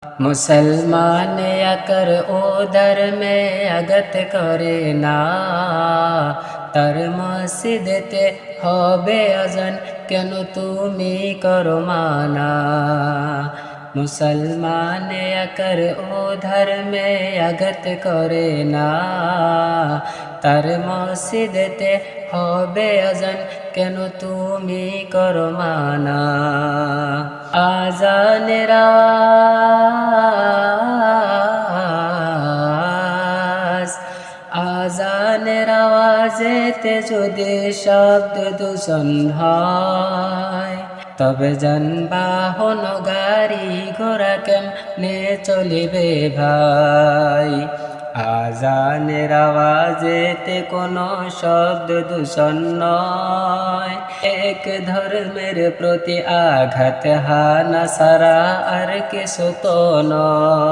मुसलमान अकर ओ धर्मे আগত করে না, তার মসজিদেতে হবে আজান, কেন তুমি করো মানা। মুসলমান अकर ও ধর্মে আগত করে না, তার মসজিদেতে হবে আজান, কেন তুমি করো মানা। আজানের আওয়াজ, আজানের আওয়াজেতে যদি শব্দ দূষণ হয়, তবে যানবাহন গাড়ি ঘোড়া কেমনে চলিবে ভাই। আজানের আওয়াজেতে কোনো শব্দ দূষণ নয়, এক ধর্মের প্রতি আঘাত হানা সারা আর কিছু তো নয়।